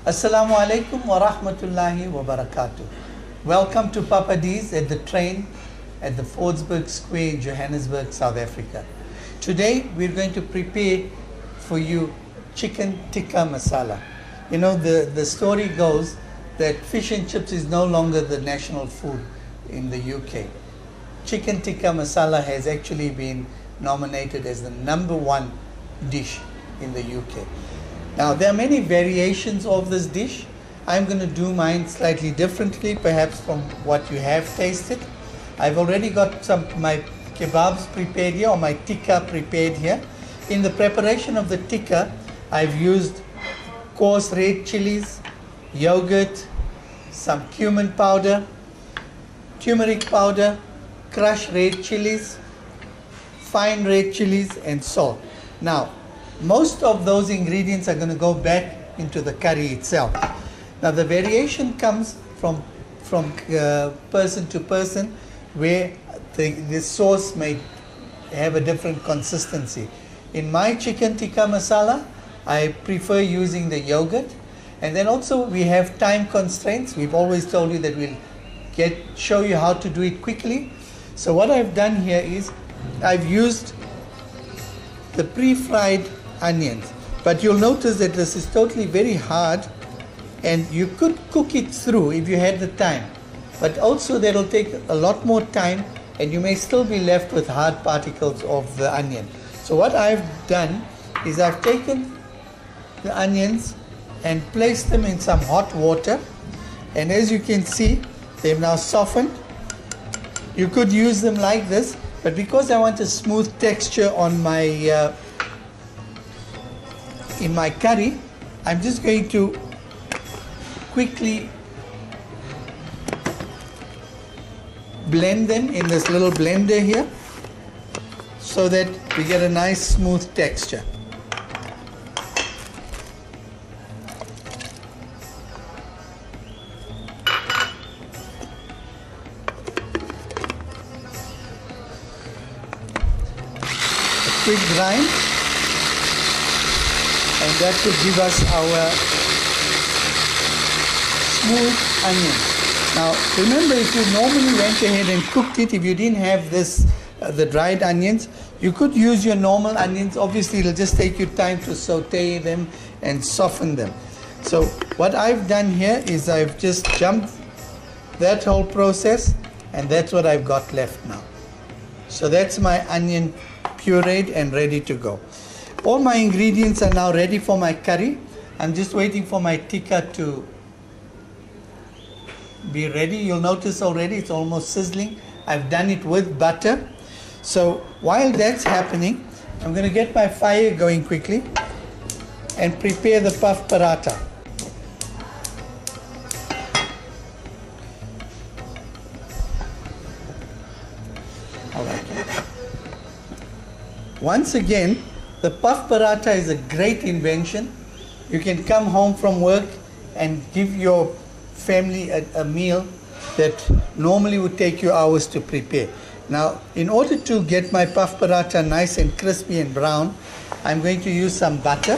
Assalamu alaikum wa rahmatullahi wa barakatuh. Welcome to Papa D's at the train at the Fordsburg Square in Johannesburg, South Africa. Today we're going to prepare for you chicken tikka masala. You know, the story goes that fish and chips is no longer the national food in the UK. Chicken tikka masala has actually been nominated as the #1 dish in the UK. Now there are many variations of this dish. I'm going to do mine slightly differently, perhaps from what you have tasted. I've already got my kebabs prepared here, or my tikka prepared here. In the preparation of the tikka, I've used coarse red chilies, yogurt, some cumin powder, turmeric powder, crushed red chilies, fine red chilies, and salt. Now, most of those ingredients are going to go back into the curry itself. Now, the variation comes from person to person, where the sauce may have a different consistency. In my chicken tikka masala, I prefer using the yogurt. And then also we have time constraints. We've always told you that we'll show you how to do it quickly. So what I've done here is I've used the pre-fried onions. But you'll notice that this is totally very hard, and you could cook it through if you had the time. But also that'll take a lot more time, and you may still be left with hard particles of the onion. So what I've done is I've taken the onions and placed them in some hot water, and as you can see, they've now softened. You could use them like this, but because I want a smooth texture on my in my curry, I'm just going to quickly blend them in this little blender here so that we get a nice smooth texture. A quick grind, and that will give us our smooth onion. Now remember, if you normally went ahead and cooked it, if you didn't have this, the dried onions, you could use your normal onions. Obviously it'll just take you time to saute them and soften them. So what I've done here is I've just jumped that whole process, and that's what I've got left now. So that's my onion pureed and ready to go. All my ingredients are now ready for my curry. I'm just waiting for my tikka to be ready. You'll notice already it's almost sizzling. I've done it with butter. So while that's happening, I'm going to get my fire going quickly and prepare the puff paratha. All right. Once again, the puff paratha is a great invention. You can come home from work and give your family a meal that normally would take you hours to prepare. Now, in order to get my puff paratha nice and crispy and brown, I'm going to use some butter.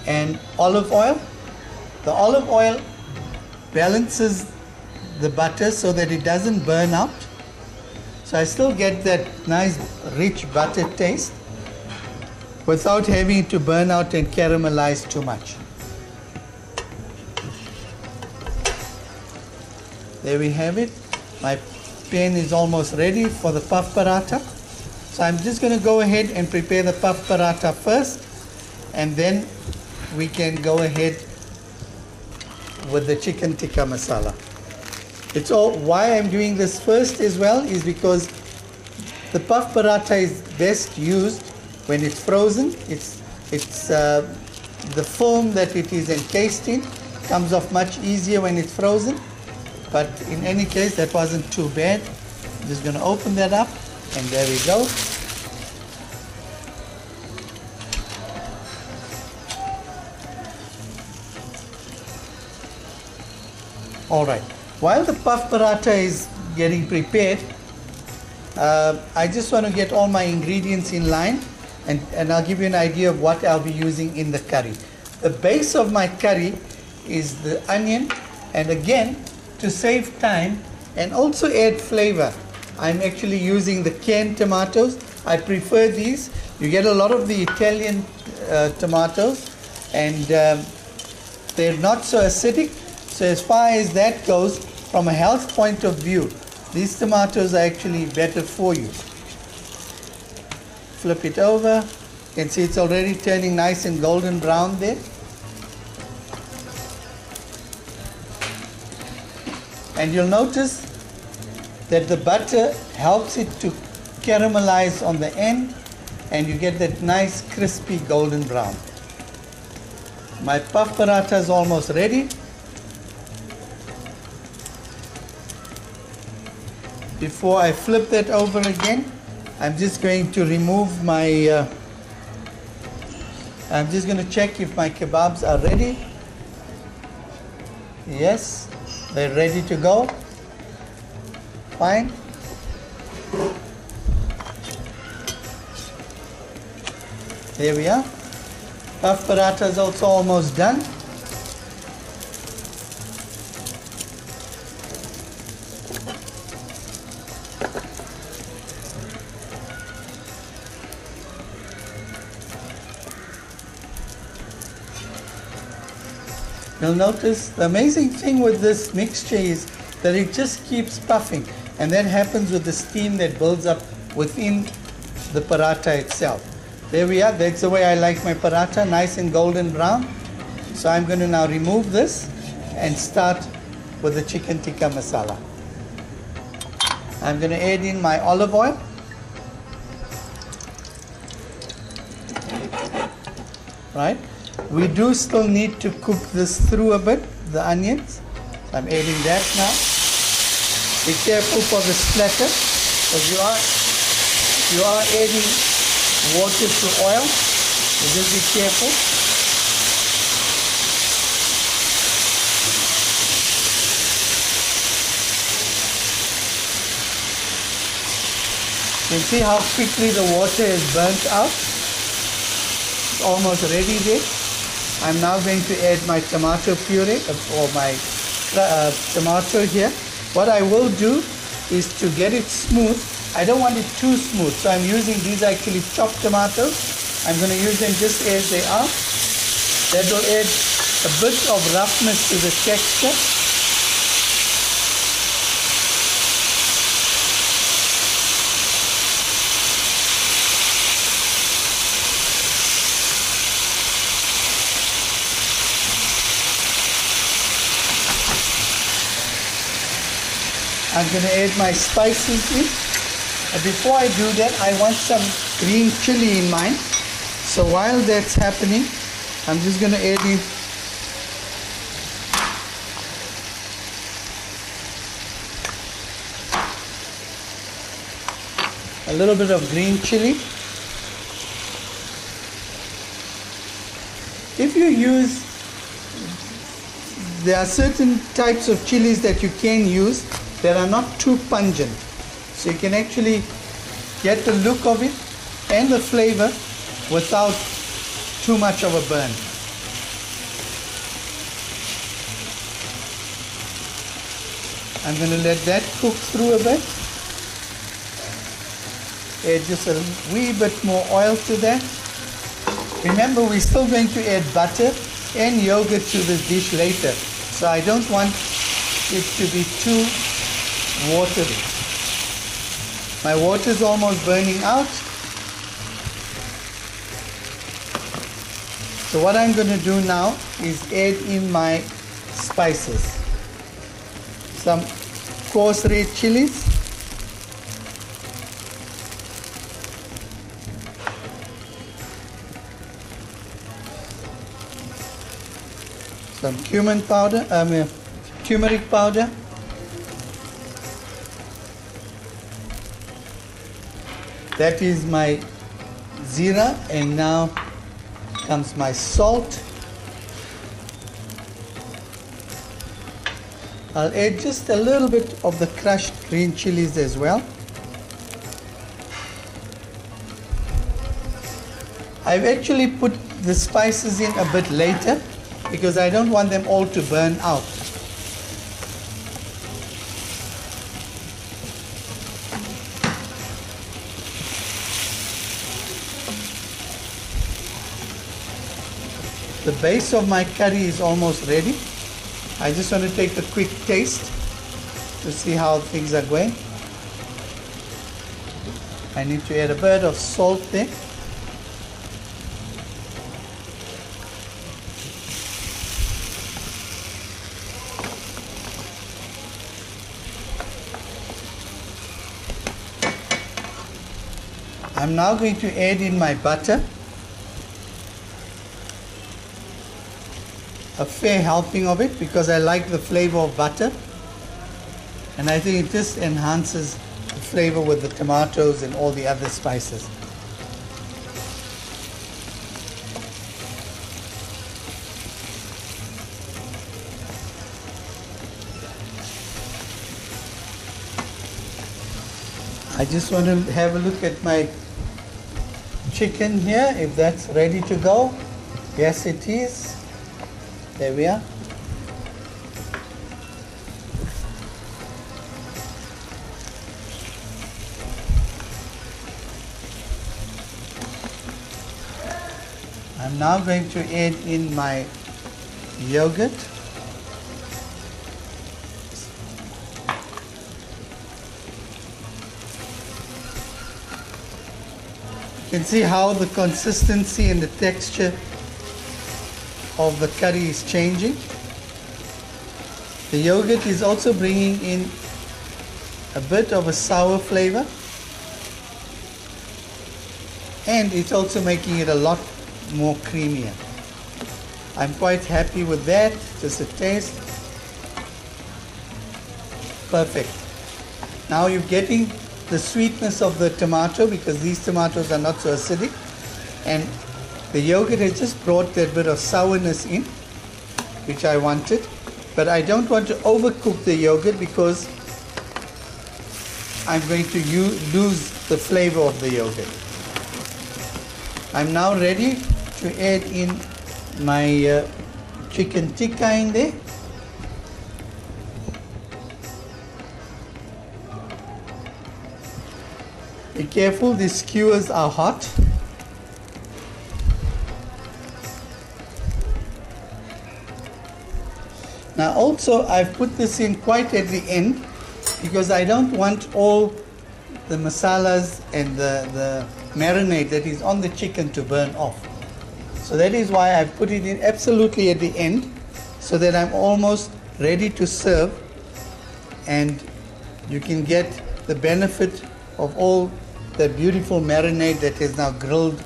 And olive oil. The olive oil balances the butter so that it doesn't burn out. So I still get that nice rich butter taste without having it to burn out and caramelize too much. There we have it. My pan is almost ready for the puff paratha. So I'm just going to go ahead and prepare the puff paratha first, and then we can go ahead with the chicken tikka masala. It's all why I'm doing this first as well is because the puff paratha is best used when it's frozen. It's the film that it is encased in comes off much easier when it's frozen. But in any case, that wasn't too bad. I'm just going to open that up, and there we go. All right. While the puff paratha is getting prepared, I just want to get all my ingredients in line, and I'll give you an idea of what I'll be using in the curry. The base of my curry is the onion, and again, to save time and also add flavor, I'm actually using the canned tomatoes. I prefer these. You get a lot of the Italian tomatoes, and they're not so acidic. So as far as that goes, from a health point of view, these tomatoes are actually better for you. Flip it over. You can see it's already turning nice and golden brown there. And you'll notice that the butter helps it to caramelize on the end, and you get that nice crispy golden brown. My puff paratha is almost ready. Before I flip that over again, I'm just going to remove my, I'm just going to check if my kebabs are ready. Yes, they're ready to go. Fine. There we are. Puff paratha is also almost done. You'll notice the amazing thing with this mixture is that it just keeps puffing, and that happens with the steam that builds up within the paratha itself. There we are. That's the way I like my paratha, nice and golden brown. So I'm going to now remove this and start with the chicken tikka masala. I'm going to add in my olive oil. Right? We do still need to cook this through a bit, the onions. So I'm adding that now. Be careful for the splatter, because you are adding water to oil, so just be careful. You can see how quickly the water is burnt out. It's almost ready there. I'm now going to add my tomato puree, or my tomato here. What I will do is, to get it smooth, I don't want it too smooth, so I'm using these actually chopped tomatoes. I'm going to use them just as they are. That will add a bit of roughness to the texture. I'm going to add my spices in. Before I do that, I want some green chili in mine. So while that's happening, I'm just going to add in a little bit of green chili. If you use, there are certain types of chilies that you can use that are not too pungent. So you can actually get the look of it and the flavor without too much of a burn. I'm going to let that cook through a bit. Add just a wee bit more oil to that. Remember, we're still going to add butter and yogurt to this dish later, so I don't want it to be too watery. My water is almost burning out. So what I'm going to do now is add in my spices. Some coarse red chilies, some cumin powder, turmeric powder, that is my zira, and now comes my salt. I'll add just a little bit of the crushed green chilies as well. I've actually put the spices in a bit later because I don't want them all to burn out. The base of my curry is almost ready. I just want to take a quick taste to see how things are going. I need to add a bit of salt there. I'm now going to add in my butter. A fair helping of it because I like the flavor of butter, and I think it just enhances the flavor with the tomatoes and all the other spices. I just want to have a look at my chicken here, if that's ready to go. Yes, it is. There we are. I'm now going to add in my yogurt. You can see how the consistency and the texture of the curry is changing. The yogurt is also bringing in a bit of a sour flavor, and it's also making it a lot more creamier. I'm quite happy with that. Just a taste. Perfect. Now you're getting the sweetness of the tomato because these tomatoes are not so acidic, and the yogurt has just brought that bit of sourness in, which I wanted. But I don't want to overcook the yogurt because I'm going to lose the flavor of the yogurt. I'm now ready to add in my chicken tikka in there. Be careful, these skewers are hot. Now also I've put this in quite at the end because I don't want all the masalas and the marinade that is on the chicken to burn off. So that is why I've put it in absolutely at the end so that I'm almost ready to serve and you can get the benefit of all the beautiful marinade that is now grilled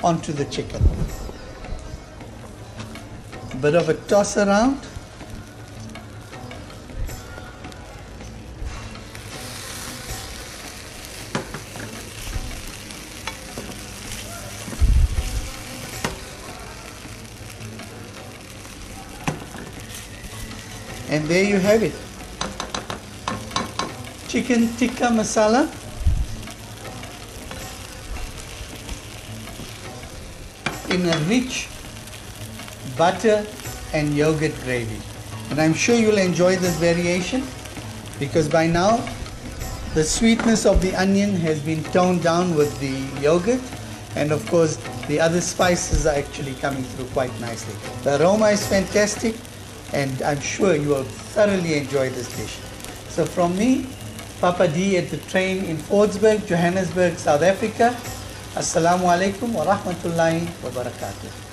onto the chicken. A bit of a toss around. And there you have it. Chicken tikka masala. In a rich butter and yogurt gravy. And I'm sure you'll enjoy this variation because by now the sweetness of the onion has been toned down with the yogurt, and of course the other spices are actually coming through quite nicely. The aroma is fantastic, and I'm sure you will thoroughly enjoy this dish. So from me, Papa D at the train in Fordsburg, Johannesburg, South Africa. Assalamu alaikum wa rahmatullahi wa barakatuh.